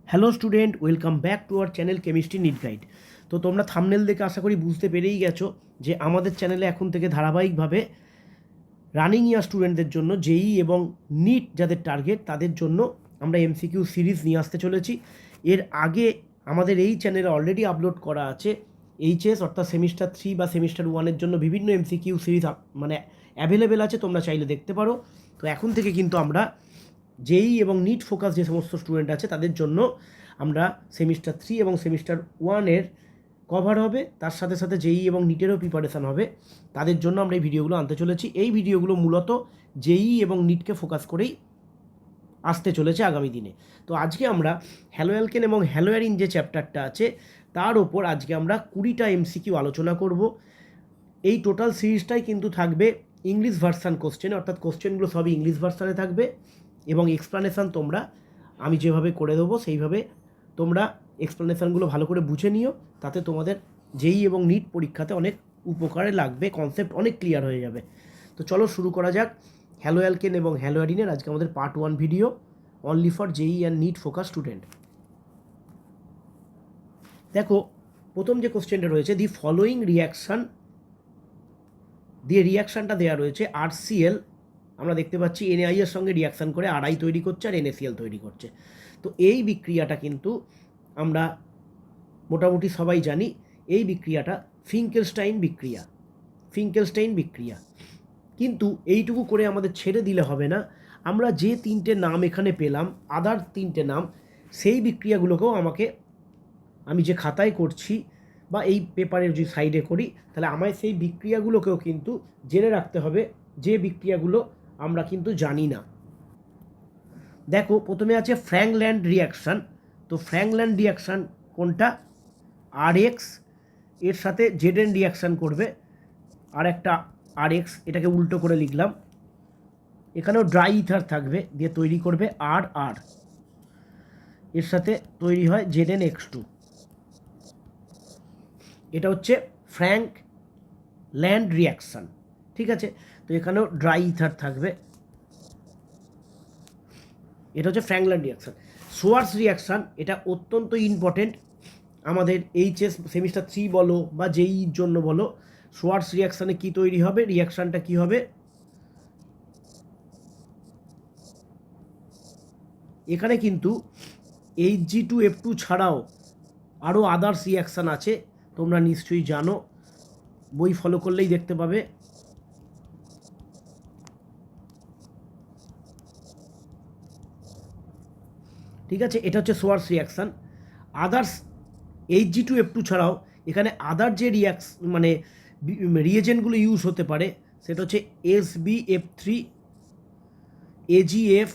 Hello student, welcome back to our channel chemistry NEET guide. তো তোমরা thumbnail দেখে আশা করি বুঝতে পেরেই গেছো যে আমাদের চ্যানেলে এখন থেকে ধারাবাহিকভাবে রানিং ইয়ার স্টুডেন্টদের জন্য জেই এবং নিট যাদের টার্গেট তাদের জন্য আমরা এমসিকিউ সিরিজ নিয়ে আসতে চলেছি। এর আগে আমাদের এই চ্যানেলে অলরেডি আপলোড করা আছে এইচএস অর্থাৎ সেমিস্টার 3 বা সেমিস্টার 1-এর জন্য বিভিন্ন এমসিকিউ সিরিজ মানে অ্যাভেলেবেল আছে, তোমরা চাইলে দেখতে পারো। তো এখন থেকে কিন্তু আমরা জেই এবং নিট ফোকাস যে সমস্ত স্টুডেন্ট আছে তাদের জন্য আমরা সেমিস্টার 3 এবং সেমিস্টার 1-এর কভার হবে, তার সাথে সাথে জেই এবং নিটেরও প্রিপারেশান হবে। তাদের জন্য আমরা এই ভিডিওগুলো আনতে চলেছি। এই ভিডিওগুলো মূলত জেই এবং নিটকে ফোকাস করেই আসতে চলেছে আগামী দিনে। তো আজকে আমরা হ্যালোঅ্যালকেন এবং হ্যালোঅ্যারিন যে চ্যাপ্টারটা আছে তার ওপর আজকে আমরা 20টা এমসিকিউ আলোচনা করব। এই টোটাল সিরিজটাই কিন্তু থাকবে ইংলিশ ভার্সান কোশ্চেনে, অর্থাৎ কোশ্চেনগুলো সবই ইংলিশ ভার্সানে থাকবে এবং এক্সপ্লানেশান তোমরা আমি যেভাবে করে দেবো সেইভাবে তোমরা এক্সপ্লানেশানগুলো ভালো করে বুঝে নিও, তাতে তোমাদের জেই এবং নিট পরীক্ষাতে অনেক উপকারে লাগবে, কনসেপ্ট অনেক ক্লিয়ার হয়ে যাবে। তো চলো শুরু করা যাক হ্যালোঅ্যালকেন এবং হ্যালোঅ্যারিনের আজকে আমাদের part 1 video only for JEE and NEET focus student. দেখো, প্রথম যে কোশ্চেনটা রয়েছে, দি ফলোয়িং রিয়াকশান দিয়ে রিয়াকশানটা দেওয়া রয়েছে আরসিএল, আমরা দেখতে পাচ্ছি এনএআই এর সঙ্গে রিয়াকশান করে আরআই তৈরি করছে আর এনএসিএল তৈরি করছে। তো এই বিক্রিয়াটা কিন্তু আমরা মোটামুটি সবাই জানি, এই বিক্রিয়াটা ফিঙ্কেলস্টাইন বিক্রিয়া। ফিঙ্কেলস্টাইন বিক্রিয়া কিন্তু এইটুকু করে আমাদের ছেড়ে দিলে হবে না, আমরা যে তিনটে নাম এখানে পেলাম, আদার তিনটে নাম, সেই বিক্রিয়াগুলোকেও আমি যে খাতায় করছি বা এই পেপারের যে সাইডে করি, তাহলে আমায় সেই বিক্রিয়াগুলোকেও কিন্তু জেনে রাখতে হবে, যে বিক্রিয়াগুলো আমরা কিন্তু জানি না। দেখো, প্রথমে আছে ফ্র্যাঙ্কল্যান্ড রিয়াকশান। তো ফ্র্যাঙ্কল্যান্ড রিয়াকশান কোনটা? আরএক্স এর সাথে জেডএন রিয়াকশান করবে, আর একটা আরএক্স, এটাকে উল্টো করে লিখলাম। এখানেও ড্রাই ইথার থাকবে, দিয়ে তৈরি করবে আর আর, এর সাথে তৈরি হয় ZnX2। এটা হচ্ছে ফ্র্যাঙ্কল্যান্ড রিয়াকশান, ঠিক আছে। তো এখানেও ড্রাই ইথার থাকবে, এটা হচ্ছে ফ্র্যাঙ্কল্যান্ড রিয়াকশান। সোয়ার্স রিয়াকশান, এটা অত্যন্ত ইম্পর্টেন্ট আমাদের এইচএস সেমিস্টার 3 বলো বা জেইর জন্য বলো। সোয়ার্স রিয়াকশানে কি তৈরি হবে, রিয়াকশানটা কি হবে? এখানে কিন্তু Hg2F2 ছাড়াও আরও আদার্স রিয়াকশান আছে, তোমরা নিশ্চয়ই জানো, বই ফলো করলেই দেখতে পাবে। ঠিক আছে, এটা হচ্ছে সোয়ার্স রিয়াকশান। আদার্স Hg2F2 ছাড়াও এখানে আদার যে মানে রিয়েজেন্টগুলো ইউজ হতে পারে, সেটা হচ্ছে SbF3, AgF,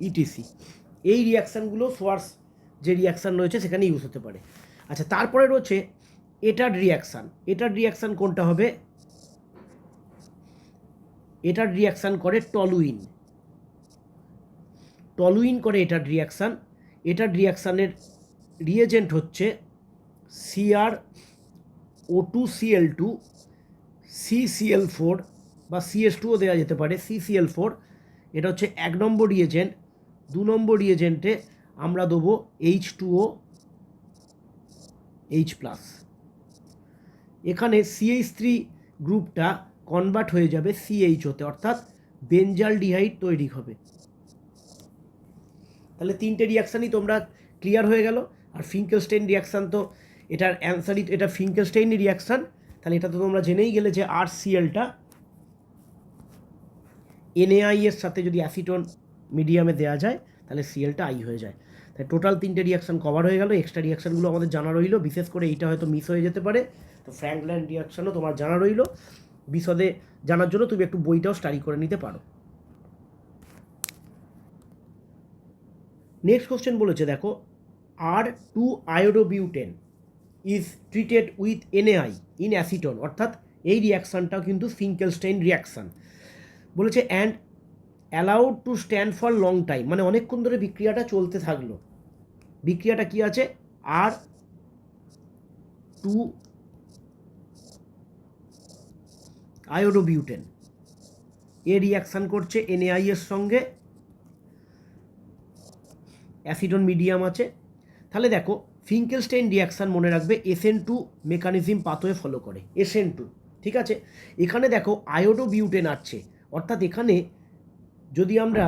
ইটিসি। এই রিয়াকশানগুলো সোয়ার্স যে রিয়াকশান রয়েছে সেখানে ইউজ হতে পারে। আচ্ছা, তারপরে রয়েছে এটার রিয়াকশান। এটার রিয়াকশান কোনটা হবে? এটার রিয়াকশান করে টলুইন। টলুইন করে এটার রিয়াকশান। এটার রিয়াকশানের রিয়েজেন্ট হচ্ছে CrO2Cl2, CCl4 বা CS2ও দেওয়া যেতে পারে, CCl4। এটা হচ্ছে 1 নম্বর রিয়েজেন্ট। 2 নম্বর রিয়েজেন্টে আমরা দেবো H2OH+। এখানে CH3 গ্রুপটা কনভার্ট হয়ে যাবে CHOতে, অর্থাৎ বেঞ্জালডিহাইড তৈরি হবে। তাহলে তিনটে রিয়াকশানই তোমরা ক্লিয়ার হয়ে গেল। আর ফিঙ্কেলস্টাইন রিয়াকশান, তো এটার অ্যান্সারই, এটা ফিঙ্কেলস্টাইন রিয়াকশান। তাহলে এটা তো তোমরা জেনেই গেলে যে আরসিএলটা এনএআই এর সাথে যদি অ্যাসিটোন মিডিয়ামে দেওয়া যায় তাহলে সিএলটা আই হয়ে যায়। তাই টোটাল তিনটে রিয়াকশান কভার হয়ে গেল। এক্সট্রা রিয়াকশানগুলো আমাদের জানা রইল, বিশেষ করে এইটা হয়তো মিস হয়ে যেতে পারে। তো ফ্র্যাঙ্কল্যান্ড রিয়াকশানও তোমার জানা রইল। বিশদে জানার জন্য তুমি একটু বইটাও স্টাডি করে নিতে পারো। নেক্সট কোশ্চেন বলেছে, দেখো, R2 iodobutane is treated with N A I in acetone, অর্থাৎ এই রিয়াকশানটাও কিন্তু ফিঙ্কেলস্টাইন রিয়াকশান। বলেছে and allowed to stand for long time, মানে অনেকক্ষণ ধরে বিক্রিয়াটা চলতে থাকলো। বিক্রিয়াটা কি আছে? R2 আয়োডোবিউটেন এ রিয়াকশান করছে এনএআই এর সঙ্গে অ্যাসিডন মিডিয়াম আছে। তাহলে দেখো ফিঙ্কেলস্টাইন রিয়াকশান মনে রাখবে SN2 মেকানিজম পাথওয়ে ফলো করে, SN2, ঠিক আছে। এখানে দেখো আয়োডো বিউটেন আছে, অর্থাৎ এখানে যদি আমরা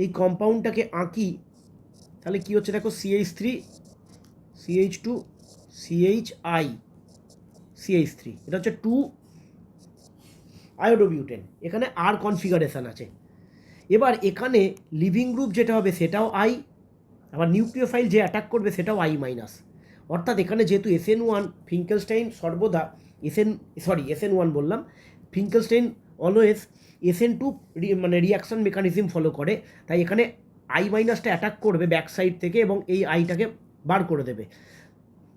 এই কম্পাউন্ডটাকে আঁকি তাহলে কি হচ্ছে দেখো CH3 CH2 CHI CH3, এটা হচ্ছে 2 আয়োডোবিউটেন। এখানে আর কনফিগারেশান আছে। এবার এখানে লিভিং গ্রুপ যেটা হবে সেটাও আই, আবার নিউক্লিওফাইল যে অ্যাটাক করবে সেটাও I-, অর্থাৎ এখানে যেহেতু SN1 ফিঙ্কেলস্টাইন সর্বদা SN1 বললাম, ফিঙ্কেলস্টাইন অলওয়েজ SN2 মানে রিয়াকশান মেকানিজম ফলো করে, তাই এখানে I- অ্যাটাক করবে ব্যাক সাইড থেকে এবং এই আইটাকে বার করে দেবে।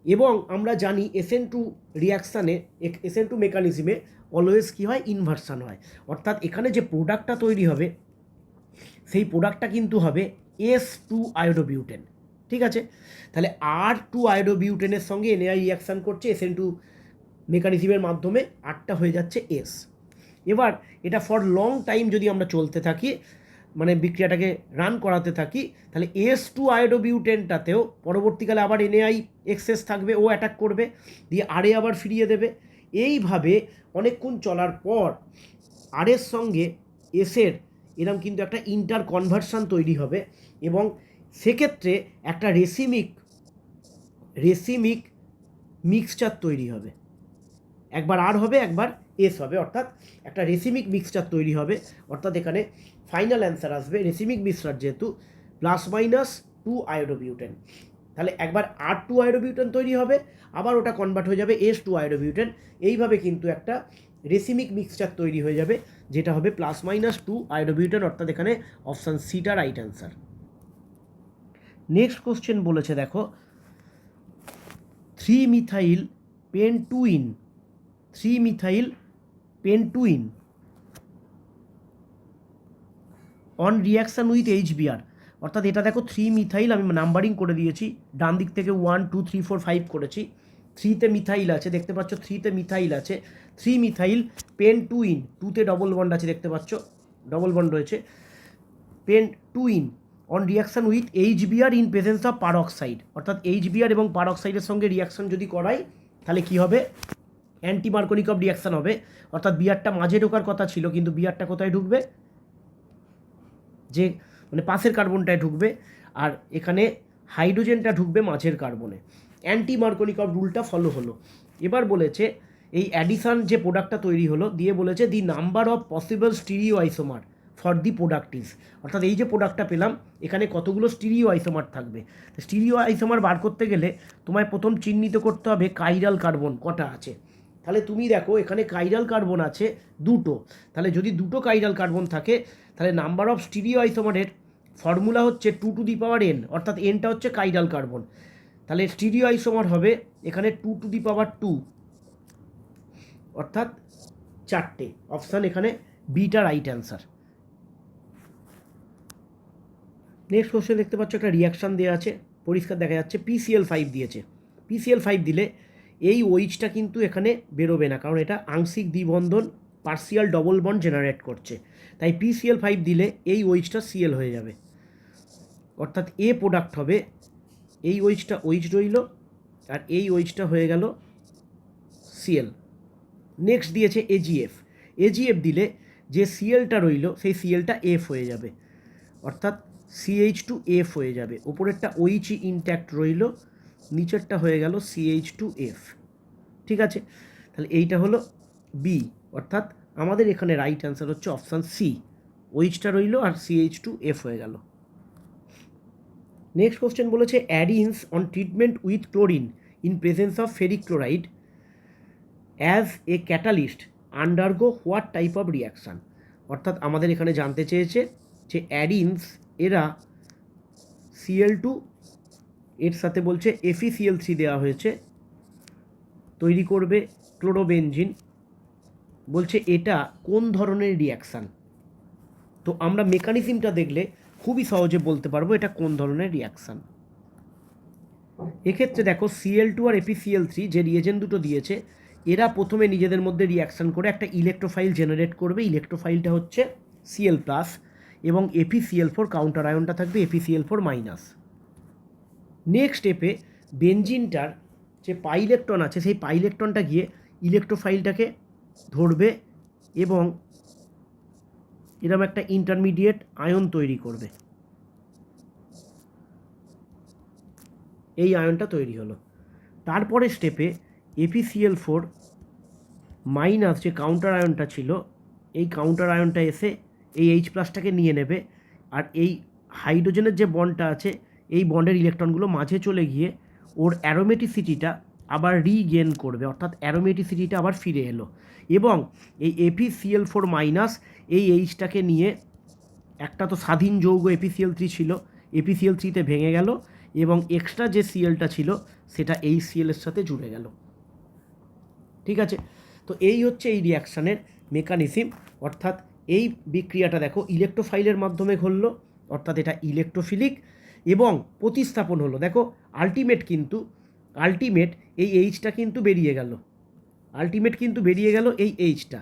এবং আমরা জানি SN2 রিয়াকশানে SN2 মেকানিজমে অলওয়েজ কী হয়, ইনভার্সান হয়, অর্থাৎ এখানে যে প্রোডাক্টটা তৈরি হবে সেই প্রোডাক্টটা কিন্তু হবে S2 আয়োডোবিউটেন, ঠিক আছে। তাহলে R2 আয়োডোবিউটেনের সঙ্গে NAI রিয়াকশান করছে SN2 মেকানিজমের মাধ্যমে, আরটা হয়ে যাচ্ছে S। এবার এটা ফর লং টাইম যদি আমরা চলতে থাকি, মানে বিক্রিয়াটাকে রান করাতে থাকি, তাহলে S2 আয়োডোবিউটেনটাতেও পরবর্তীকালে আবার NAI এক্সেস থাকবে, ও অ্যাটাক করবে, দিয়ে আরে আবার ফিরিয়ে দেবে। এইভাবে অনেকক্ষণ চলার পর আরের সঙ্গে এসের এরকম কিন্তু একটা ইন্টার কনভার্সান তৈরি হবে এবং সেক্ষেত্রে একটা রেসিমিক মিক্সচার তৈরি হবে। একবার আর হবে, একবার এস হবে, অর্থাৎ একটা রেসিমিক মিক্সচার তৈরি হবে। অর্থাৎ এখানে ফাইনাল অ্যান্সার আসবে রেসিমিক মিক্সচার যেহেতু +-2 আয়োডোবিউটেন। তাহলে একবার R2 আয়োডোবিউটেন তৈরি হবে, আবার ওটা কনভার্ট হয়ে যাবে S2 আয়োডোবিউটেন। এইভাবে কিন্তু একটা রেসিমিক মিক্সচার তৈরি হয়ে যাবে, যেটা হবে +-2 আয়োডোবিউটেন, অর্থাৎ এখানে অপশান সিটা রাইট অ্যান্সার। নেক্সট কোশ্চেন বলেছে দেখো 3-মিথাইল পেন্টুইন অন রিয়াকশান উইথ HBr, অর্থাৎ এটা দেখো 3-মিথাইল, আমি নাম্বারিং করে দিয়েছি, ডান দিক থেকে 1 2 3 4 5 করেছি। 3তে মিথাইল আছে, দেখতে পাচ্ছ 3তে মিথাইল আছে, 3-মিথাইল পেন্টুইন, 2তে ডবল বন্ড আছে, দেখতে পাচ্ছ ডবল বন্ড রয়েছে, pentyne on reaction with HBr in presence of peroxide, অর্থাৎ HBr এবং পারঅক্সাইডের সঙ্গে রিয়াকশান যদি করাই তাহলে কি হবে, অ্যান্টি মার্কোনিকভ রিয়াকশান হবে, অর্থাৎ বিয়ারটা মাঝে ঢোকার কথা ছিল কিন্তু বিয়ারটা কোথায় ঢুকবে, যে মানে পাশের কার্বনটায় ঢুকবে, আর এখানে হাইড্রোজেনটা ঢুকবে মাঝের কার্বনে। অ্যান্টি মার্কোনিকভ রুলটা ফলো হলো। এবার বলেছে এই অ্যাডিশান যে প্রোডাক্টটা তৈরি হলো দিয়ে বলেছে the number of possible stereo isomer for the product is, অর্থাৎ এই যে প্রোডাক্টটা পেলাম এখানে কতগুলো স্টিরিও আইসোমার থাকবে। স্টিরিও আইসোমার বার করতে গেলে তোমায় প্রথম চিহ্নিত করতে হবে কাইরাল কার্বন কটা আছে। তাহলে তুমি দেখো এখানে কাইরাল কার্বন আছে 2টো, তাহলে যদি 2টো কাইরাল কার্বন থাকে তাহলে নাম্বার অফ স্টিরিও আইসোমারের ফর্মুলা হচ্ছে 2n, অর্থাৎ এনটা হচ্ছে কাইরাল কার্বন। তাহলে স্টিরিও আইসোমার হবে এখানে 2^2, অর্থাৎ 4টে। অপশান এখানে beta right answer. Next question দেখতে পাচ্ছ একটা রিয়াকশান দেওয়া আছে, পরিষ্কার দেখা যাচ্ছে PCl5 দিয়েছে। PCl5 দিলে এই OH-টা কিন্তু এখানে বেরোবে না, কারণ এটা আংশিক দ্বিবন্ধন পার্সিয়াল ডবল বন্ড জেনারেট করছে, তাই PCl5 দিলে এই OH-টা Cl হয়ে যাবে, অর্থাৎ এ প্রোডাক্ট হবে, এই OH-টা OH রইল আর এই OH-টা হয়ে গেল Cl। নেক্সট দিয়েছে AgF দিলে যে Cl-টা রইল সেই Cl-টা F হয়ে যাবে, অর্থাৎ CH2F হয়ে যাবে, ওপরেরটা OH ইনট্যাক্ট রইল, নিচেরটা হয়ে গেল CH2F, ঠিক আছে। তাহলে এইটা হলো বি, অর্থাৎ আমাদের এখানে রাইট অ্যান্সার হচ্ছে অপশান সি, OH-টা রইল আর CH2F হয়ে গেল। নেক্সট কোশ্চেন বলেছে অ্যাডিনস on treatment with chlorine in presence of ferric chloride as a catalyst undergo what type of reaction, অর্থাৎ আমাদের এখানে জানতে চেয়েছে যে অ্যাডিনস এরা Cl2 এর সাথে বলছে FeCl3 দেওয়া হয়েছে, তৈরি করবে ক্লোরোবেনজিন, বলছে এটা কোন ধরনের রিয়াকশান। তো আমরা মেকানিজমটা দেখলে খুবই সহজে বলতে পারবো এটা কোন ধরনের রিয়াকশান। এক্ষেত্রে দেখো Cl2 আর FeCl3 যে রিয়েজেন্ট দুটো দিয়েছে এরা প্রথমে নিজেদের মধ্যে রিয়াকশান করে একটা ইলেকট্রোফাইল জেনারেট করবে, ইলেকট্রোফাইলটা হচ্ছে Cl+, এবং FeCl4 কাউন্টার আয়নটা থাকবে FeCl4 মাইনাস। নেক্সট স্টেপে বেনজিনটার যে পাই ইলেকট্রন আছে সেই পাই ইলেকট্রনটা গিয়ে ইলেকট্রোফাইলটাকে ধরবে এবং এরকম একটা ইন্টারমিডিয়েট আয়ন তৈরি করবে। এই আয়নটা তৈরি হলো। তারপরে স্টেপে FeCl4 মাইনাস যে কাউন্টার আয়নটা ছিল এই কাউন্টার আয়নটা এসে এই H+টাকে নিয়ে নেবে, আর এই হাইড্রোজেনের যে বন্ডটা আছে এই বন্ডের ইলেকট্রনগুলো মাঝে চলে গিয়ে ওর অ্যারোমেটিসিটিটা আবার রিগেন করবে, অর্থাৎ অ্যারোমেটিসিটিটা আবার ফিরে এলো এবং এই FeCl4 মাইনাস এই Hটাকে নিয়ে, একটা তো স্বাধীন যৌগ FeCl3 ছিল, FeCl3তে ভেঙে গেল এবং এক্সট্রা যে সিএলটা ছিল সেটা এই সিএলের সাথে জুড়ে গেল। ঠিক আছে, তো এই হচ্ছে এই রিয়াকশানের মেকানিজম। অর্থাৎ এই বিক্রিয়াটা দেখো ইলেকট্রোফাইলের মাধ্যমে ঘটলো, অর্থাৎ এটা ইলেকট্রোফিলিক এবং প্রতিস্থাপন হলো। দেখো আলটিমেট এই এইচটা কিন্তু বেরিয়ে গেল, এই এইচটা।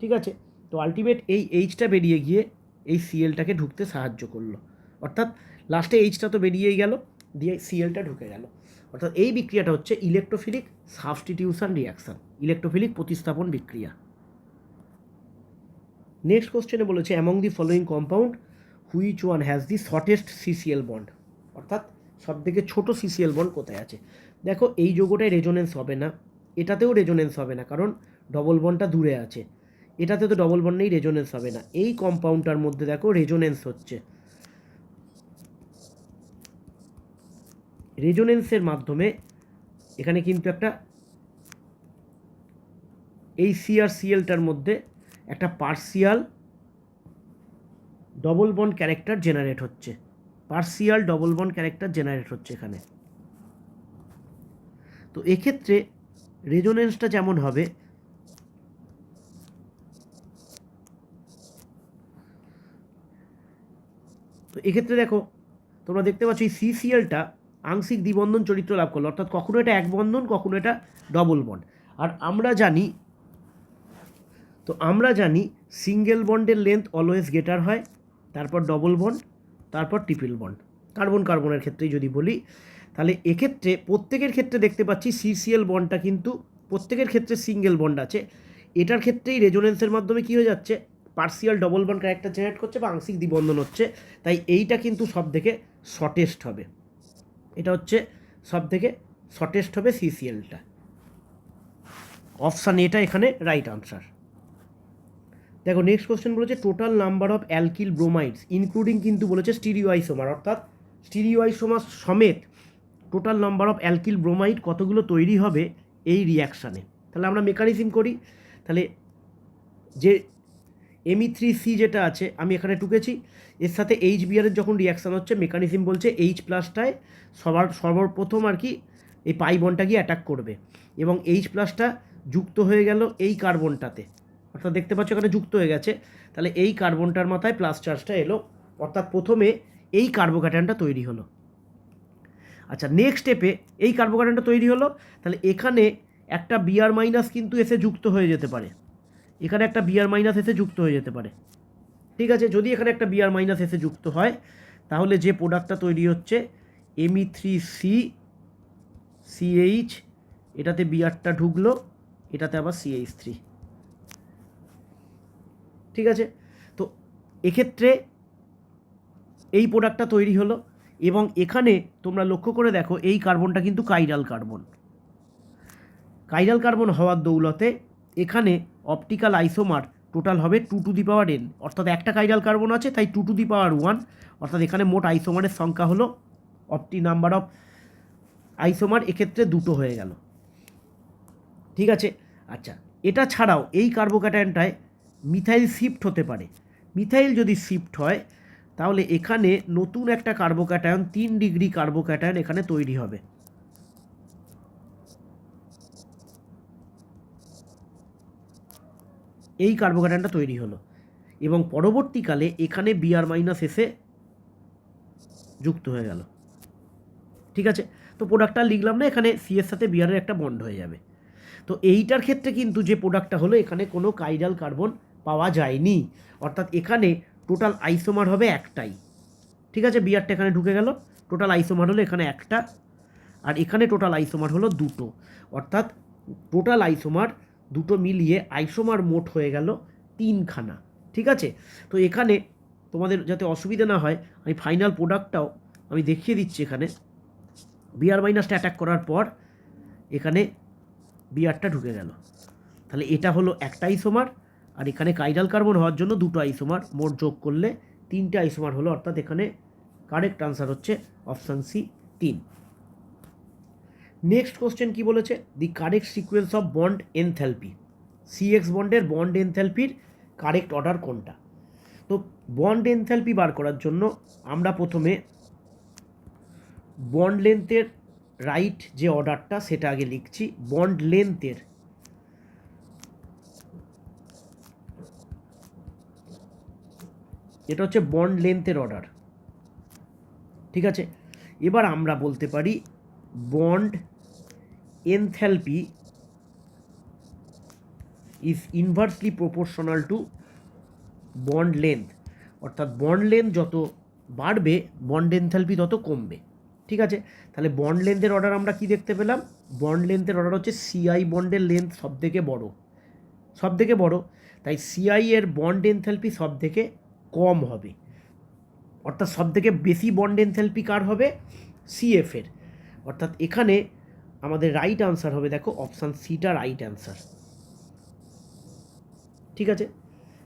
ঠিক আছে, তো আলটিমেট এই এইচটা বেরিয়ে গিয়ে এই সিএলটাকে ঢুকতে সাহায্য করলো, অর্থাৎ লাস্টে এইচটা তো বেরিয়েই গেল, দিয়ে সিএলটা ঢুকে গেল। অর্থাৎ এই বিক্রিয়াটা হচ্ছে ইলেকট্রোফিলিক সাবস্টিটিউশন রিয়াকশান, ইলেকট্রোফিলিক প্রতিস্থাপন বিক্রিয়া। নেক্সট কোশ্চেনে বলেছে among the following compound which one has the shortest CCl bond, অর্থাৎ সবথেকে ছোট সিসিএল বন্ড কোথায় আছে। দেখো এই যৌগটায় রেজোনেন্স হবে না, এটাতেও রেজোনেন্স হবে না, কারণ ডবল বন্ডটা দূরে আছে। এটাতে তো ডবল বন্ড নেই, রেজোনেন্স হবে না। এই কম্পাউন্ডটার মধ্যে দেখো রেজোনেন্স হচ্ছে, রেজোনেন্সের মাধ্যমে এখানে কিন্তু একটা এই সিআরসিএলটার মধ্যে একটা partial double bond character generate হচ্ছে, এখানে। তো এক্ষেত্রে রেজোনেন্সটা যেমন হবে, তো এক্ষেত্রে দেখো তোমরা দেখতে পাচ্ছ এই সিসিএলটা আংশিক দ্বিবন্ধন চরিত্র লাভ করলো, অর্থাৎ কখনো এটা এক বন্ধন, কখনো এটা ডবল বন্ড। আর আমরা জানি সিঙ্গেল বন্ডের লেন্থ অলওয়েজ গ্রেটার হয়, তারপর ডবল বন্ড, তারপর ট্রিপল বন্ড। কার্বনের ক্ষেত্রেই যদি বলি, তাহলে এক্ষেত্রে প্রত্যেকের ক্ষেত্রে দেখতে পাচ্ছি সিসিএল বন্ডটা কিন্তু প্রত্যেকের ক্ষেত্রে সিঙ্গেল বন্ড আছে। এটার ক্ষেত্রেই রেজোনেন্সের মাধ্যমে কী হয়ে যাচ্ছে, partial double bond character generate করছে বা আংশিক দ্বিবন্ধন হচ্ছে। তাই এইটা কিন্তু সব থেকে শর্টেস্ট হবে, এটা হচ্ছে সব থেকে শর্টেস্ট হবে সিসিএলটা। অপশান এটা এখানে রাইট আনসার। দেখো নেক্সট কোশ্চেন বলেছে total number of alkyl bromides including কিন্তু বলেছে স্টিরিওআইসোমার, অর্থাৎ স্টিরিওআইসোমার সমেত total number of alkyl bromide কতগুলো তৈরি হবে এই রিয়াকশানে। তাহলে আমরা মেকানিজম করি, তাহলে যে Me3C যেটা আছে আমি এখানে টুকেছি, এর সাথে HBr যখন রিয়াকশান হচ্ছে মেকানিজম বলছে H+টায় সর্বপ্রথম আর কি এই পাই বন্ডটা গিয়ে অ্যাটাক করবে এবং H+টা যুক্ত হয়ে গেল এই কার্বনটাতে, অর্থাৎ দেখতে পাচ্ছ এখানে যুক্ত হয়ে গেছে। তাহলে এই কার্বনটার মাথায় প্লাস চার্জটা এলো, অর্থাৎ প্রথমে এই কার্বোক্যাটায়নটা তৈরি হলো। আচ্ছা, নেক্সট স্টেপে এই কার্বোক্যাটায়নটা তৈরি হলো, তাহলে এখানে একটা Br মাইনাস কিন্তু এসে যুক্ত হয়ে যেতে পারে, ঠিক আছে, যদি এখানে একটা Br মাইনাস এসে যুক্ত হয় তাহলে যে প্রোডাক্টটা তৈরি হচ্ছে Me3CCH, এটাতে Brটা ঢুকলো, এটাতে আবার CH3। ঠিক আছে, তো এক্ষেত্রে এই প্রোডাক্টটা তৈরি হলো এবং এখানে তোমরা লক্ষ্য করে দেখো এই কার্বনটা কিন্তু কাইরাল কার্বন হওয়ার দৌলতে এখানে অপটিক্যাল আইসোমার টোটাল হবে 2n, অর্থাৎ একটা কাইরাল কার্বন আছে তাই 2n, অর্থাৎ এখানে মোট আইসোমারের সংখ্যা হলো নাম্বার অফ আইসোমার এক্ষেত্রে 2 হয়ে গেল। ঠিক আছে, আচ্ছা, এটা ছাড়াও এই কার্বোক্যাটায়নটায় মিথাইল শিফট হতে পারে। মিথাইল যদি শিফট হয় তাহলে এখানে নতুন একটা কার্বোক্যাটায়ন 3 ডিগ্রি কার্বোক্যাটায়ন এখানে তৈরি হবে। এই কার্বোক্যাটায়নটা তৈরি হলো এবং পরবর্তীকালে এখানে Br মাইনাস এসে যুক্ত হয়ে গেল। ঠিক আছে, তো প্রোডাক্টটা লিখলাম না, এখানে সি এর সাথে Br এর একটা বন্ড হয়ে যাবে। তো এইটার ক্ষেত্রে কিন্তু যে প্রোডাক্টটা হলো এখানে কোনো কাইরাল কার্বন পাওয়া যায়নি, অর্থাৎ এখানে টোটাল আইসোমার হবে একটাই, ঠিক আছে। বিআরটা এখানে ঢুকে গেল, টোটাল আইসোমার হলো এখানে একটা, আর এখানে টোটাল আইসোমার হলো দুটো, অর্থাৎ টোটাল আইসোমার দুটো মিলিয়ে আইসোমার মোট হয়ে গেল 3খানা, ঠিক আছে। তো এখানে তোমাদের যাতে অসুবিধা না হয় আমি ফাইনাল প্রোডাক্টটাও আমি দেখিয়ে দিচ্ছি। এখানে বিআর মাইনাসটা অ্যাটাক করার পর এখানে বিআরটা ঢুকে গেল, তাহলে এটা হলো একটা আইসোমার, আর এখানে কাইরাল কার্বন হওয়ার জন্য দুটো আইসোমার, মোট যোগ করলে 3টে আইসোমার হলো, অর্থাৎ এখানে কারেক্ট আনসার হচ্ছে অপশান সি 3। নেক্সট কোশ্চেন কি বলেছে, the correct sequence of bond enthalpy, CX বন্ডের বন্ড এনথ্যালপির কারেক্ট অর্ডার কোনটা। তো বন্ড এনথ্যালপি বার করার জন্য আমরা প্রথমে বন্ড লেন্থের রাইট যে অর্ডারটা সেটা আগে লিখছি। বন্ড লেন্থের এটা হচ্ছে বন্ড লেন্থের অর্ডার, ঠিক আছে। এবার আমরা বলতে পারি bond enthalpy is inversely proportional to bond length, অর্থাৎ বন্ড লেন্থ যত বাড়বে বন্ড এনথ্যালপি তত কমবে, ঠিক আছে। তাহলে বন্ড লেন্থের অর্ডার আমরা কি দেখতে পেলাম, বন্ড লেন্থের অর্ডার হচ্ছে সিআই বন্ডের লেন্থ সব থেকে বড়, তাই সিআই এর বন্ড এনথ্যালপি সব থেকে কম হবে, অর্থাৎ সব থেকে বেশি বন্ড এনথ্যালপি কার হবে, সিএফ এর, অর্থাৎ এখানে আমাদের রাইট আনসার হবে, দেখো অপশান সিটা রাইট অ্যান্সার, ঠিক আছে।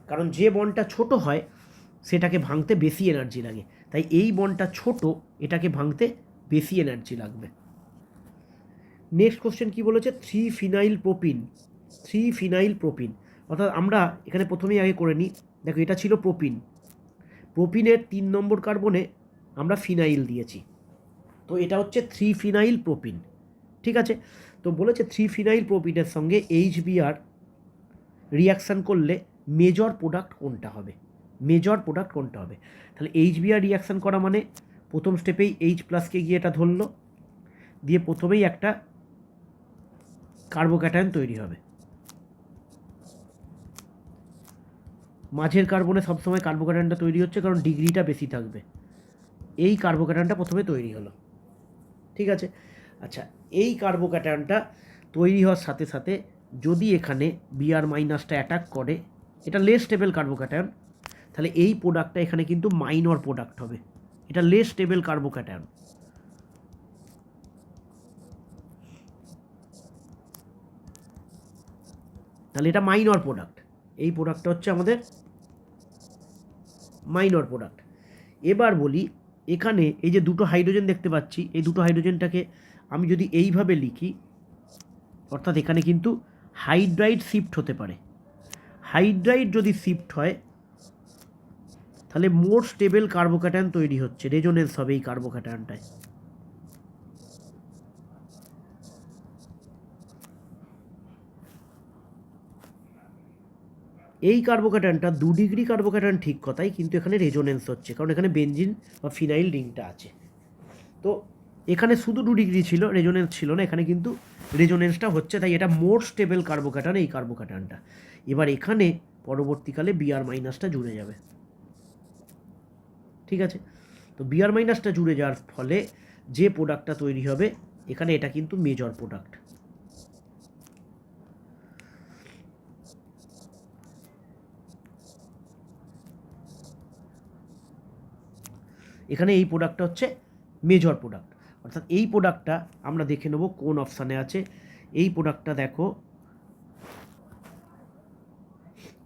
কারণ যে বন্ডটা ছোট হয় সেটাকে ভাঙতে বেশি এনার্জি লাগে, তাই এই বন্ডটা ছোট, এটাকে ভাঙতে বেশি এনার্জি লাগবে। নেক্সট কোশ্চেন কি বলেছে, 3 ফিনাইল প্রোপিন, অর্থাৎ আমরা এখানে প্রথমেই আগে করে নিই। দেখো এটা ছিল প্রোপিনের 3 নম্বর কার্বনে আমরা ফিনাইল দিয়েছি, তো এটা হচ্ছে 3 ফিনাইল প্রোপিন, ঠিক আছে। তো বলেছে 3 ফিনাইল প্রোপিনের সঙ্গে HBr রিয়াকশান করলে মেজর প্রোডাক্ট কোনটা হবে, তাহলে HBr রিয়াকশান করা মানে প্রথম স্টেপেই H+কে গিয়ে এটা ধরলো, দিয়ে প্রথমেই একটা কার্বোক্যাটায়ন তৈরি হবে, মাঝের কার্বনে সবসময় কার্বোক্যাটায়নটা তৈরি হচ্ছে কারণ ডিগ্রিটা বেশি থাকবে, এই কার্বোক্যাটায়নটা প্রথমে তৈরি হলো, ঠিক আছে। আচ্ছা, এই কার্বোক্যাটায়নটা তৈরি হওয়ার সাথে সাথে যদি এখানে বিআর মাইনাসটা অ্যাটাক করে, এটা লেস স্টেবল কার্বোক্যাটায়ন, তাহলে এই প্রোডাক্টটা এখানে কিন্তু মাইনর প্রোডাক্ট হবে, এটা লেস স্টেবল কার্বোক্যাটায়ন, তাহলে এটা মাইনর প্রোডাক্ট, এই প্রোডাক্টটা হচ্ছে আমাদের মাইনর প্রোডাক্ট। এবার বলি এখানে এই যে দুটো হাইড্রোজেন দেখতে পাচ্ছি, এই দুটো হাইড্রোজেনটাকে আমি যদি এইভাবে লিখি, অর্থাৎ এখানে কিন্তু হাইড্রাইড শিফট হতে পারে, হাইড্রাইড যদি শিফট হয় তাহলে মোর স্টেবল কার্বোক্যাটায়ন তৈরি হচ্ছে, রেজোনেন্স হবে এই কার্বোক্যাটায়নটায়, এই কার্বোক্যাটায়নটা 2 ডিগ্রি কার্বোক্যাটায়ন ঠিক কথাই, কিন্তু এখানে রেজোনেন্স হচ্ছে কারণ এখানে বেনজিন বা ফিনাইল রিংটা আছে, তো এখানে শুধু 2 ডিগ্রি ছিল, রেজোনেন্স ছিল না, এখানে কিন্তু রেজোনেন্সটা হচ্ছে, তাই এটা মোর স্টেবল কার্বোক্যাটায়ন এই কার্বোক্যাটায়নটা। এবার এখানে পরবর্তীকালে বিআর মাইনাসটা জুড়ে যাবে, ঠিক আছে। তো বিআর মাইনাসটা জুড়ে যাওয়ার ফলে যে প্রোডাক্টটা তৈরি হবে এখানে এটা কিন্তু মেজর প্রোডাক্ট, এখানে এই প্রোডাক্টটা হচ্ছে মেজর প্রোডাক্ট, অর্থাৎ এই প্রোডাক্টটা আমরা দেখে নেব কোন অপশানে আছে। এই প্রোডাক্টটা দেখো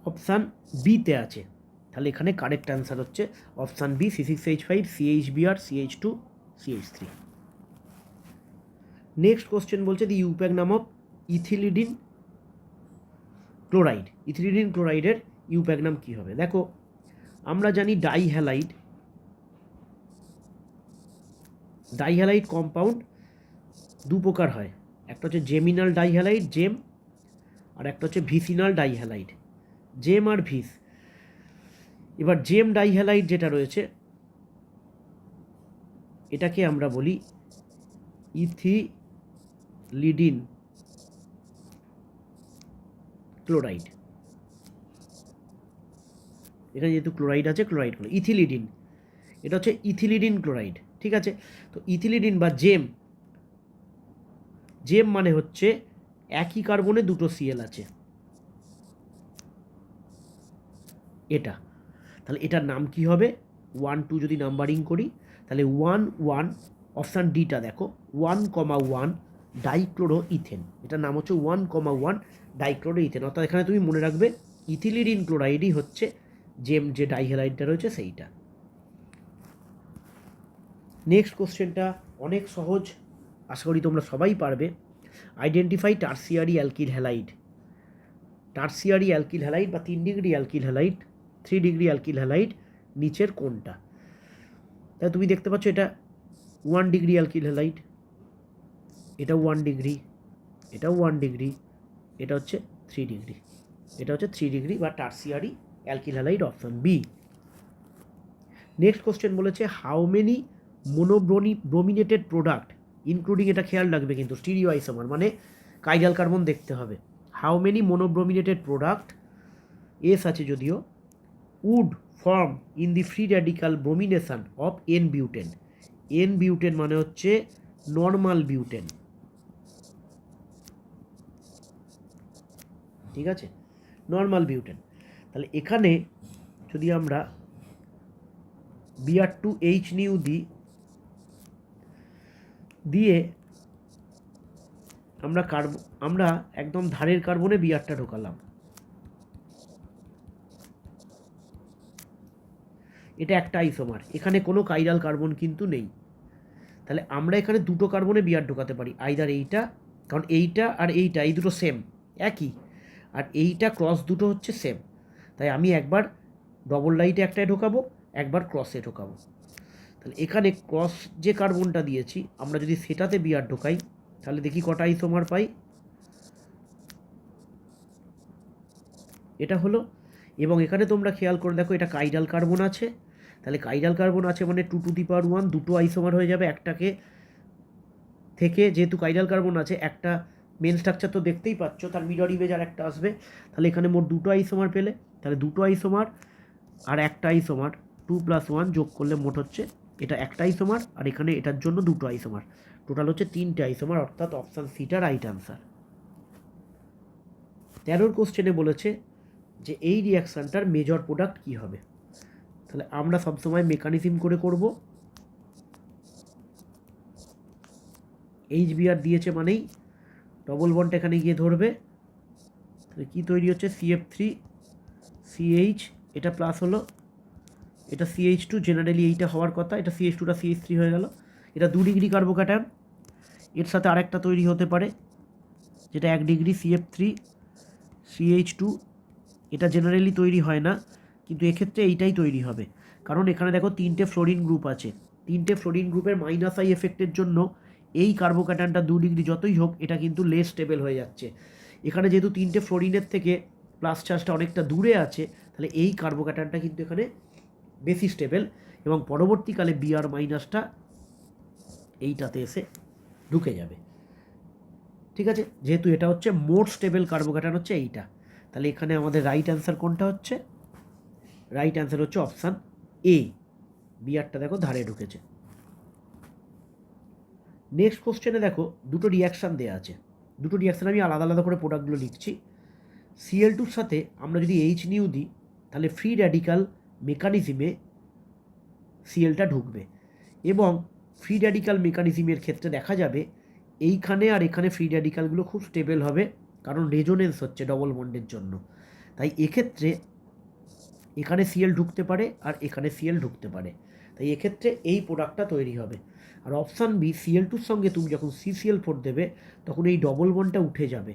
অপশান বিতে আছে, তাহলে এখানে কারেক্ট অ্যান্সার হচ্ছে option B, C6H5 CHBr CH2 CH3। Next question বলছে দি ইউপ্যাক নাম অফ ইথিলিডিন ক্লোরাইডের ইউপ্যাক নাম কী হবে। দেখো আমরা জানি ডাইহ্যালাইড কম্পাউন্ড দু প্রকার হয়, একটা হচ্ছে জেমিনাল ডাইহ্যালাইড জেম, আর একটা হচ্ছে ভিসিনাল ডাইহ্যালাইড জেম আর ভিস। এবার জেম ডাইহ্যালাইড যেটা রয়েছে এটাকে আমরা বলি ইথিলিডিন ক্লোরাইড, এখানে যেহেতু ক্লোরাইড আছে ক্লোরাইড হলো ইথিলিডিন, এটা হচ্ছে ইথিলিডিন ক্লোরাইড। ঠিক আছে, তো ইথিলিডিন বা জেম, জেম মানে হচ্ছে একই কার্বনে দুটো সিএল আছে, এটা। তাহলে এটার নাম কি হবে? 1 2 যদি নাম্বারিং করি তাহলে 1 1, অপশান ডিটা দেখো 1,1 ডাইক্লোরো ইথেন, এটার নাম হচ্ছে 1,1 ডাইক্লোরো ইথেন। অর্থাৎ এখানে তুমি মনে রাখবে ইথিলিডিন ক্লোরাইডই হচ্ছে জেম, যে ডাইহ্যালাইডটা রয়েছে সেইটা। নেক্সট কোশ্চেনটা অনেক সহজ, আশা করি তোমরা সবাই পারবে। Identify tertiary alkyl halide. Tertiary alkyl halide বা 3 degree alkyl halide, 3 degree alkyl halide নিচের কোনটা? তাই তুমি দেখতে পাচ্ছ এটা 1 ডিগ্রি অ্যালকিল হ্যালাইড, এটা 1 ডিগ্রি, এটা 1 ডিগ্রি, এটা হচ্ছে 3 ডিগ্রি, এটা হচ্ছে 3 ডিগ্রি বা tertiary alkyl halide, option B. Next question বলেছে how many brominated product including, এটা খেয়াল রাখবে কিন্তু স্টিরিও আইসোমার মানে কাইরাল কার্বন দেখতে হবে। How many brominated products আছে যদিও, would form in the free radical bromination of n butane. N butane মানে হচ্ছে নর্মাল বিউটেন, ঠিক আছে, নর্মাল বিউটেন। তাহলে এখানে যদি আমরা Br2H নিউ দিয়ে আমরা একদম ধারের কার্বনে বিআরটা ঢোকালাম, এটা একটা আইসোমার, এখানে কোনো কাইরাল কার্বন কিন্তু নেই। তাহলে আমরা এখানে দুটো কার্বনে বিআর ঢোকাতে পারি, আইদার এইটা, কারণ এইটা আর এইটা এই দুটো সেম একই, আর এইটা ক্রস দুটো হচ্ছে সেম, তাই আমি একবার ডবল লাইটে একটায় ঢোকাবো, একবার ক্রসে ঢোকাবো। তাহলে এখানে ক্রস যে কার্বনটা দিয়েছি আমরা যদি সেটাতে বিআর ঢোকাই তাহলে দেখি কটা আইসোমার পাই। এটা হলো, এবং এখানে তোমরা খেয়াল করে দেখো এটা কাইরাল কার্বন আছে, তাহলে কাইরাল কার্বন আছে মানে 2 টু দি পাওয়ার 1 দুটো আইসোমার হয়ে যাবে একটাকে থেকে, যেহেতু কাইরাল কার্বন আছে একটা মেন স্ট্রাকচার তো দেখতেই পাচ্ছ, তার মিরর ইমেজ আর একটা আসবে, তাহলে এখানে মোট দুটো আইসোমার পেলে, তাহলে দুটো আইসোমার আর একটা আইসোমার 2 + 1 যোগ করলে মোট হচ্ছে এটা একটা আইসোমার, আর এখানে এটার জন্য দুটো আইসোমার, টোটাল হচ্ছে 3টে আইসোমার, অর্থাৎ অপশান সিটা রাইট আনসার। 13 কোশ্চেনে বলেছে যে এই রিয়াকশানটার মেজর প্রোডাক্ট কী হবে। তাহলে আমরা সবসময় মেকানিজম করে করব, HBr দিয়েছে মানেই ডবল বন্ড এখানে গিয়ে ধরবে, তাহলে কী তৈরি হচ্ছে CF3CH, এটা প্লাস হলো, এটা CH2, জেনারেলি এইটা হওয়ার কথা, এটা CH2টা CH3 হয়ে গেল, এটা 2 ডিগ্রি কার্বোক্যাটায়ন, এর সাথে আরেকটা তৈরি হতে পারে যেটা 1 ডিগ্রি CF3CH2, এটা জেনারেলি তৈরি হয় না কিন্তু এক্ষেত্রে এইটাই তৈরি হবে, কারণ এখানে দেখো 3টে ফ্লোরিন গ্রুপ আছে, 3টে ফ্লোরিন গ্রুপের -I এফেক্টের জন্য এই কার্বোক্যাটায়নটা 2 ডিগ্রি যতই হোক এটা কিন্তু লেস স্টেবল হয়ে যাচ্ছে। এখানে যেহেতু 3টে ফ্লোরিনের থেকে প্লাস চার্জটা অনেকটা দূরে আছে, তাহলে এই কার্বোক্যাটায়নটা কিন্তু এখানে বেশি স্টেবল, এবং পরবর্তীকালে Br- এইটাতে এসে ঢুকে যাবে। ঠিক আছে, যেহেতু এটা হচ্ছে মোর স্টেবল কার্বোক্যাটায়ন হচ্ছে এইটা, তাহলে এখানে আমাদের রাইট অ্যান্সার কোনটা হচ্ছে? রাইট অ্যান্সার হচ্ছে অপশান এ, বিআরটা দেখো ধারে ঢুকেছে। নেক্সট কোশ্চেনে দেখো দুটো রিয়াকশান দেওয়া আছে, দুটো রিয়াকশান আমি আলাদা আলাদা করে প্রোডাক্টগুলো লিখছি। Cl2-র সাথে আমরা যদি H নিউ দিই তাহলে ফ্রি র্যাডিক্যাল মেকানিজমে Clটা ঢুকবে, এবং ফ্রি র্যাডিক্যাল মেকানিজমের ক্ষেত্রে দেখা যাবে এইখানে আর এখানে ফ্রি র্যাডিক্যালগুলো খুব স্টেবল হবে, কারণ রেজোনেন্স হচ্ছে ডবল বন্ডের জন্য, তাই এক্ষেত্রে এখানে Cl ঢুকতে পারে আর এখানে Cl ঢুকতে পারে, তাই এক্ষেত্রে এই প্রোডাক্টটা তৈরি হবে। আর অপশান বি, Cl2-র সঙ্গে তুমি যখন CCl4 দেবে তখন এই ডবল বন্ডটা উঠে যাবে,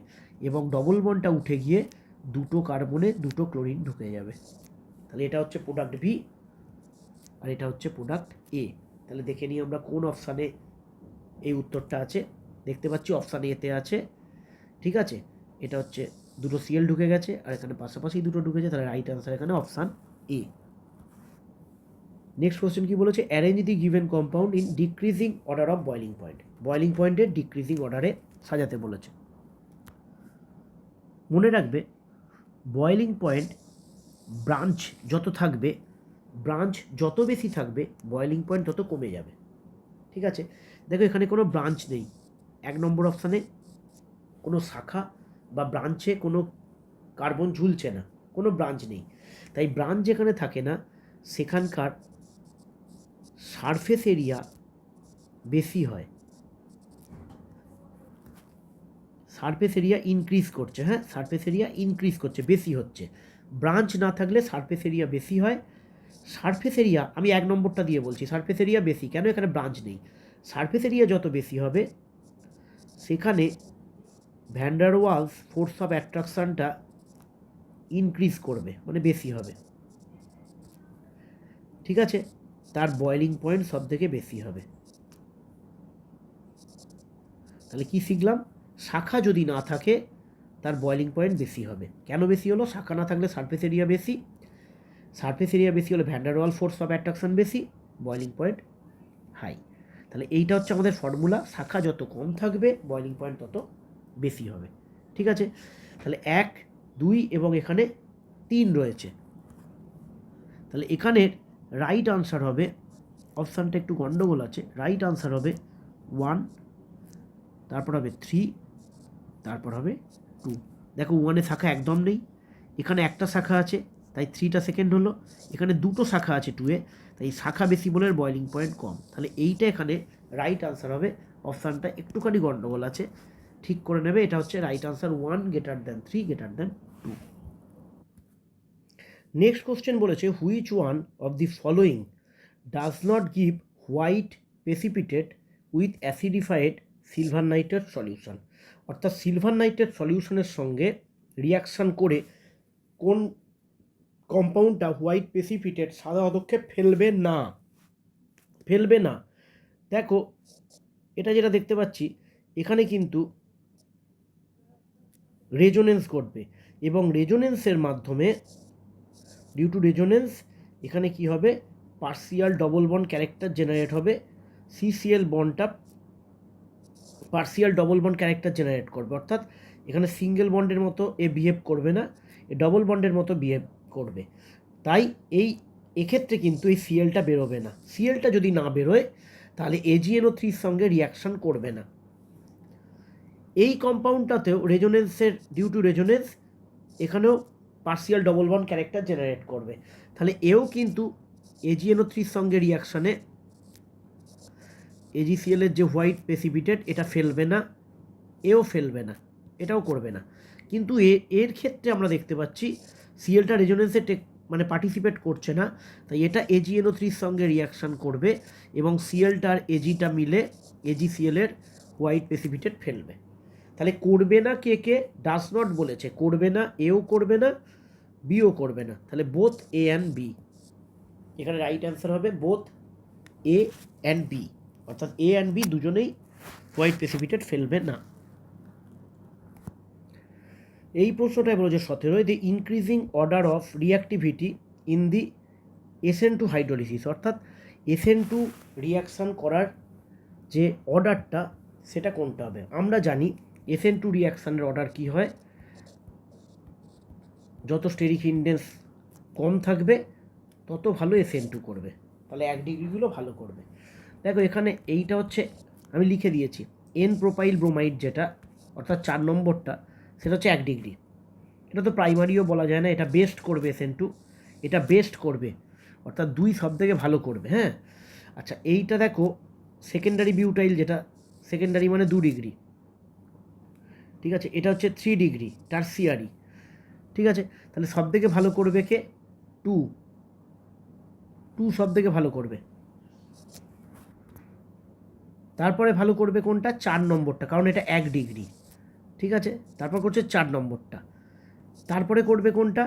এবং ডবল বন্ডটা উঠে গিয়ে দুটো কার্বনে দুটো ক্লোরিন ঢুকে যাবে। তাহলে এটা হচ্ছে প্রোডাক্ট বি আর এটা হচ্ছে প্রোডাক্ট এ। তাহলে দেখে নিই আমরা কোন অপশানে এই উত্তরটা আছে। দেখতে পাচ্ছি অপশান এতে আছে, ঠিক আছে, এটা হচ্ছে দুটো Cl ঢুকে গেছে আর এখানে পাশাপাশি দুটো ঢুকেছে, তাহলে রাইট অ্যান্সার এখানে অপশান এ। নেক্সট কোশ্চেন কি বলেছে? Arrange the given compound in decreasing order of boiling point. Boiling পয়েন্টের ডিক্রিজিং অর্ডারে সাজাতে বলেছে। মনে রাখবে বয়লিং পয়েন্ট ব্রাঞ্চ যত থাকবে, ব্রাঞ্চ যত বেশি থাকবে বয়েলিং পয়েন্ট তত কমে যাবে। ঠিক আছে, দেখো এখানে কোনো ব্রাঞ্চ নেই, 1 নম্বর অপশানে কোনো শাখা বা ব্রাঞ্চে কোনো কার্বন ঝুলছে না, কোনো ব্রাঞ্চ নেই। তাই ব্রাঞ্চ যেখানে থাকে না সেখানকার সারফেস এরিয়া বেশি হয়, সারফেস এরিয়া ইনক্রিজ করছে। হ্যাঁ, সারফেস এরিয়া ইনক্রিজ করছে, বেশি হচ্ছে। ব্রাঞ্চ না থাকলে সারফেস এরিয়া বেশি হয়। সারফেস এরিয়া আমি 1 নম্বরটা দিয়ে বলছি, সারফেস এরিয়া বেশি কেন, এখানে ব্রাঞ্চ নেই। সারফেস এরিয়া যত বেশি হবে সেখানে van der Waals force of অ্যাট্রাকশানটা ইনক্রিজ করবে, মানে বেশি হবে। ঠিক আছে, তার বয়েলিং পয়েন্ট সব থেকে বেশি হবে। তাহলে কি শিখলাম, শাখা যদি না থাকে তার বয়েলিং পয়েন্ট বেশি হবে। কেন বেশি হলো, শাখা না থাকলে সারফেস এরিয়া বেশি, সারফেস এরিয়া বেশি হলে van der wall force of attraction বেশি, বয়েলিং পয়েন্ট হাই। তাহলে এইটা হচ্ছে আমাদের ফর্মুলা, শাখা যত কম থাকবে বয়েলিং পয়েন্ট তত বেশি হবে। ঠিক আছে, তাহলে 1, 2 এবং এখানে 3 রয়েছে। তাহলে এখানের রাইট আনসার হবে, অপশানটা একটু গন্ডগোল আছে, রাইট আনসার হবে 1, তারপর হবে 3, তারপর হবে 2। দেখো 1-এ শাখা একদম নেই, এখানে একটা শাখা আছে তাই 3টা সেকেন্ড হলো, এখানে 2টো শাখা আছে 2-এ, তাই শাখা বেশি বলে বয়েলিং পয়েন্ট কম। তাহলে এইটা এখানে রাইট আনসার হবে। অপশানটা একটুখানি গন্ডগোল আছে, ঠিক করে নেবে। এটা হচ্ছে রাইট আনসার 1 > 3 > 2। নেক্সট কোশ্চেন বলেছে, which one of the following does not give white precipitate with acidified silver nitrate solution. অর্থাৎ সিলভার নাইট্রেট সলিউশনের সঙ্গে রিয়াকশান করে কোন কম্পাউন্ডটা হোয়াইট প্রেসিপিটেট সাদা পদক্ষেপ ফেলবে না, ফেলবে না। দেখো এটা যেটা দেখতে পাচ্ছি এখানে কিন্তু রেজোনেন্স ঘটবে এবং রেজোনেন্সের মাধ্যমে ডিউ টু রেজোনেন্স এখানে কি হবে, partial double bond character generate হবে। সিসিএল বন্ডটা partial double bond character generate করবে, অর্থাৎ এখানে সিঙ্গেল বন্ডের মতো এ বিহেভ করবে না, এ ডবল বন্ডের মতো বিহেভ করবে। তাই এক্ষেত্রে কিন্তু এই সিএলটা বেরোবে না। সিএলটা যদি না বেরোয় তাহলে AgNO3-র সঙ্গে রিয়াকশান করবে না। এই কম্পাউন্ডটাতেও রেজোনেন্সের ডিউ টু রেজোনেন্স এখানেও partial double bond character generate করবে। তাহলে এও কিন্তু AgNO3-র সঙ্গে রিয়াকশানে AgCl এর যে হোয়াইট প্রেসিপিটেট এটা ফেলবে না, এও ফেলবে না, এটাও করবে না। কিন্তু এর ক্ষেত্রে আমরা দেখতে পাচ্ছি সিএলটা রেজোনেন্সে মানে পার্টিসিপেট করছে না, তাই এটা AgNO3-র সঙ্গে রিয়াকশান করবে এবং সিএলটা আর এজিটা মিলে AgCl এর হোয়াইট প্রেসিপিটেট ফেলবে। তাহলে করবে না কে কে, ডাজ নট বলেছে, করবে না, এও করবে না, বিও করবে না। তাহলে বোথ A অ্যান্ড B, এখানে রাইট অ্যান্সার হবে বোথ A অ্যান্ড B, অর্থাৎ A অ্যান্ড B দুজনেই হোয়াইট প্রেসিপিটেট ফেলবে না। এই প্রশ্নটাই বলেছে 17, the increasing order of reactivity in the SN2 hydrolysis, অর্থাৎ SN2 রিয়াকশান করার যে অর্ডারটা সেটা কোনটা হবে। আমরা জানি SN2 রিয়াকশানের অর্ডার কি হয়, যত স্টেরিক ইনডেন্স কম থাকবে তত ভালো SN2 করবে, তাহলে 1 ডিগ্রিগুলো ভালো করবে। দেখো এখানে এইটা হচ্ছে আমি লিখে দিয়েছি N প্রোপাইল ব্রোমাইড যেটা, অর্থাৎ 4 নম্বরটা, সেটা হচ্ছে 1 ডিগ্রি। এটা তো প্রাইমারিও বলা যায় না, এটা বেস্ট করবে SN2, এটা বেস্ট করবে, অর্থাৎ 2 সব থেকে ভালো করবে। হ্যাঁ, আচ্ছা এইটা দেখো সেকেন্ডারি বিউটাইল, যেটা সেকেন্ডারি মানে 2 ডিগ্রি। ঠিক আছে, এটা হচ্ছে 3 ডিগ্রি টারসিয়ারি। ঠিক আছে, তাহলে সব থেকে ভালো করবে কে, 2 সব থেকে ভালো করবে। তারপরে ভালো করবে কোনটা, 4 নম্বরটা, কারণ এটা 1 ডিগ্রি। ঠিক আছে, তারপর করছে 4 নম্বরটা, তারপরে করবে কোনটা,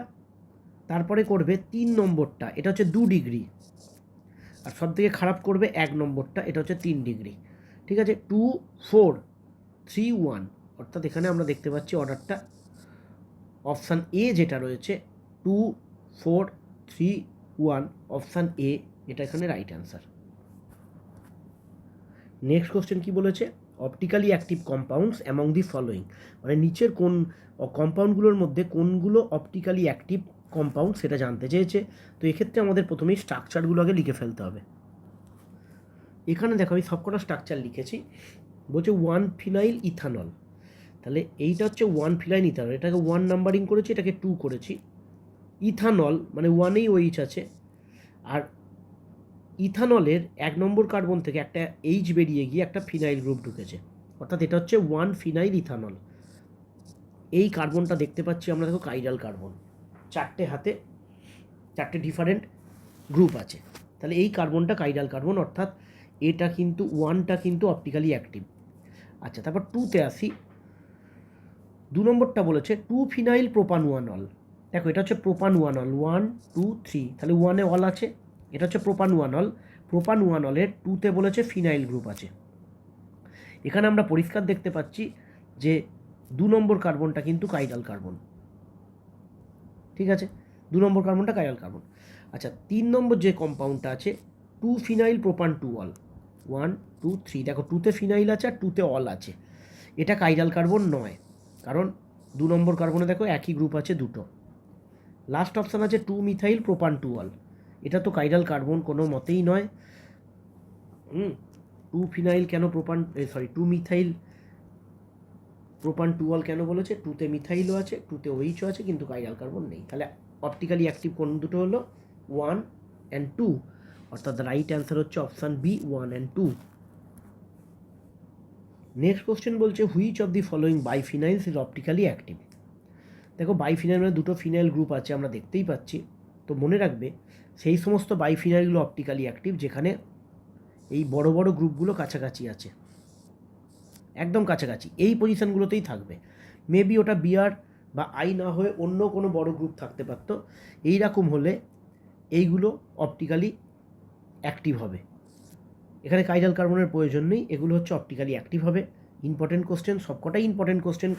তারপরে করবে 3 নম্বরটা, এটা হচ্ছে 2 ডিগ্রি। আর সব থেকে খারাপ করবে 1 নম্বরটা, এটা হচ্ছে 3 ডিগ্রি। ঠিক আছে, 2, 4, 3, 1, অর্থাৎ এখানে আমরা দেখতে পাচ্ছি অর্ডারটা অপশান এ যেটা রয়েছে 2, 4, 3, 1, অপশান এ, এটা এখানে রাইট অ্যান্সার। নেক্সট কোশ্চেন কি বলেছে, optically active compounds among the following, মানে নিচের কোন কম্পাউন্ডগুলোর মধ্যে কোনগুলো অপটিক্যালি অ্যাক্টিভ কম্পাউন্ড সেটা জানতে চেয়েছে। তো এক্ষেত্রে আমাদের প্রথমেই স্ট্রাকচারগুলো আগে লিখে ফেলতে হবে। এখানে দেখো আমি সবকটা স্ট্রাকচার লিখেছি। বলছে 1 ফিনাইল ইথানল, তাহলে এইটা হচ্ছে 1 ফিনাইল ইথানল, এটাকে 1 নাম্বারিং করেছি, এটাকে 2 করেছি। ইথানল মানে 1এই OH আছে, আর ইথানলের 1 নম্বর কার্বন থেকে একটা H বেরিয়ে গিয়ে একটা ফিনাইল গ্রুপ ঢুকেছে, অর্থাৎ এটা হচ্ছে 1 ফিনাইল ইথানল। এই কার্বনটা দেখতে পাচ্ছি আমরা, দেখো কাইরাল কার্বন, 4টে হাতে 4টে ডিফারেন্ট গ্রুপ আছে, তাহলে এই কার্বনটা কাইরাল কার্বন, অর্থাৎ এটা কিন্তু 1টা কিন্তু অপটিক্যালি অ্যাক্টিভ। আচ্ছা, তারপর 2তে আসি। 2 নম্বরটা বলেছে 2 ফিনাইল প্রোপানওয়ানল। দেখো এটা হচ্ছে প্রোপানওয়ানল, 1 2 3, তাহলে 1এ অল আছে, এটা হচ্ছে প্রোপানওয়ানল। প্রোপানওয়ানলের 2তে বলেছে ফিনাইল গ্রুপ আছে। এখানে আমরা পরিষ্কার দেখতে পাচ্ছি যে 2 নম্বর কার্বনটা কিন্তু কাইরাল কার্বন, ঠিক আছে, 2 নম্বর কার্বনটা কাইরাল কার্বন। আচ্ছা, 3 নম্বর যে কম্পাউন্ডটা আছে 2 ফিনাইল প্রোপান 2 অল, 1 2 3, দেখো 2তে ফিনাইল আছে আর 2তে অল আছে, এটা কাইরাল কার্বন নয়, কারণ 2 নম্বর কার্বনে দেখো একই গ্রুপ আছে দুটো। লাস্ট অপশান আছে 2 মিথাইল প্রোপান 2 অল, এটা তো কাইরাল কার্বন কোনো মতেই নয়। 2 ফিনাইল কেন প্রোপান, 2 মিথাইল প্রোপান 2 অল কেন বলেছে? 2তে মিথাইলও আছে, 2তে OH আছে, কিন্তু কাইরাল কার্বন নেই। তাহলে অপটিক্যালি অ্যাক্টিভ কোন দুটো হলো? 1 and 2, অর্থাৎ রাইট অ্যান্সার হচ্ছে option B, 1 and 2। Next question বলছে which of the following biphenyls is optically active. দেখো বাইফিনাইল মানে দুটো ফিনাইল গ্রুপ আছে, আমরা দেখতেই পাচ্ছি। তো মনে রাখবে সেই সমস্ত বাইফিনাইলগুলো অপটিক্যালি অ্যাক্টিভ যেখানে এই বড় বড় গ্রুপগুলো কাছাকাছি আছে, একদম কাছাকাছি, এই পজিশানগুলোতেই থাকবে। মেবি ওটা বিআর বা আই না হয়ে অন্য কোনো বড় গ্রুপ থাকতে পারত। এইরকম হলে এইগুলো অপটিক্যালি অ্যাক্টিভ হবে। এখানে কাইরাল কার্বনের প্রয়োজন নেই, এগুলো হচ্ছে অপটিক্যালি অ্যাক্টিভ হবে। ইম্পর্টেন্ট কোশ্চেন, সবকটাই ইম্পর্টেন্ট কোশ্চেন,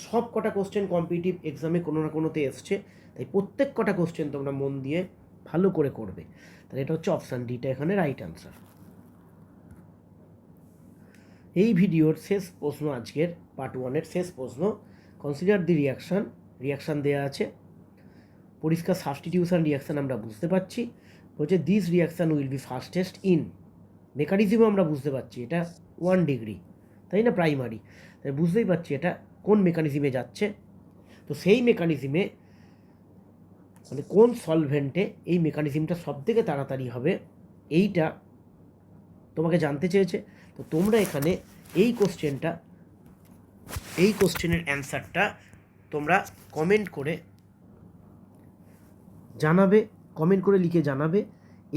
সব কটা কোশ্চেন কম্পিটিটিভ এক্সামে কোনো না কোনোতে এসছে, তাই প্রত্যেক কটা কোশ্চেন তোমরা মন দিয়ে ভালো করে করবে। তাহলে এটা হচ্ছে অপশান ডিটা এখানে রাইট অ্যান্সার। এই ভিডিওর শেষ প্রশ্ন, আজকের পার্ট 1-এর শেষ প্রশ্ন, কনসিডার দি রিয়াকশান দেওয়া আছে, পরিষ্কার সাবস্টিটিউশন রিয়াকশান আমরা বুঝতে পারছি। বলছে this reaction will be fastest in, মেকানিজমও আমরা বুঝতে পারছি এটা 1 ডিগ্রি, তাই না, প্রাইমারি, তাই বুঝতেই পারছি এটা কোন মেকানিজমে যাচ্ছে। তো সেই মেকানিজমে মানে কোন সলভেন্টে এই মেকানিজমটা সবথেকে তাড়াতাড়ি হবে, এইটা তোমাকে জানতে চেয়েছে। তো তোমরা এখানে এই কোশ্চেনের অ্যান্সারটা তোমরা কমেন্ট করে জানাবে, কমেন্ট করে লিখে জানাবে।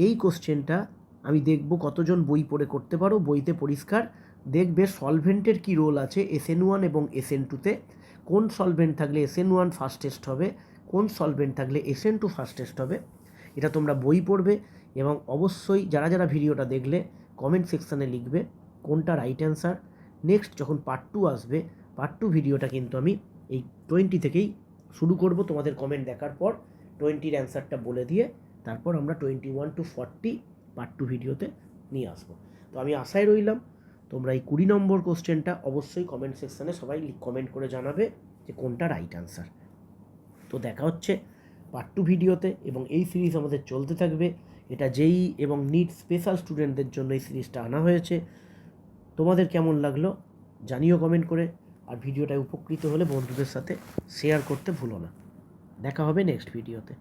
এই কোশ্চেনটা আমি দেখব কতজন বই পড়ে করতে পারো। বইতে পরিষ্কার দেখবে সলভেন্টের কী রোল আছে SN1 এবং SN2-তে, কোন সলভেন্ট থাকলে SN1 ফাস্টেস্ট হবে, কোন সলভেন্ট থাকলে SN2 ফাস্টেস্ট হবে, এটা তোমরা বই পড়বে। এবং অবশ্যই যারা যারা ভিডিওটা দেখলে কমেন্ট সেকশানে লিখবে কোনটা রাইট অ্যান্সার। নেক্সট যখন পার্ট 2 আসবে, পার্ট 2 ভিডিওটা কিন্তু আমি এই 20 থেকেই শুরু করব। তোমাদের কমেন্ট দেখার পর 20-র অ্যান্সারটা বলে দিয়ে তারপর আমরা 21 to 40 পার্ট 2 ভিডিওতে নিয়ে আসবো। তো আমি আশায় রইলাম তোমরা এই 20 নম্বর কোশ্চেনটা অবশ্যই কমেন্ট সেকশানে সবাই কমেন্ট করে জানাবে যে কোনটা রাইট অ্যান্সার। তো দেখা হচ্ছে পার্ট 2 ভিডিওতে, এবং এই সিরিজ আমাদের চলতে থাকবে। এটা JEE এবং NEET স্পেশাল স্টুডেন্টদের জন্য এই সিরিজটা আনা হয়েছে। তোমাদের কেমন লাগলো জানিও কমেন্ট করে, আর ভিডিওটায় উপকৃত হলে বন্ধুদের সাথে শেয়ার করতে ভুলো না। দেখা হবে নেক্সট ভিডিওতে।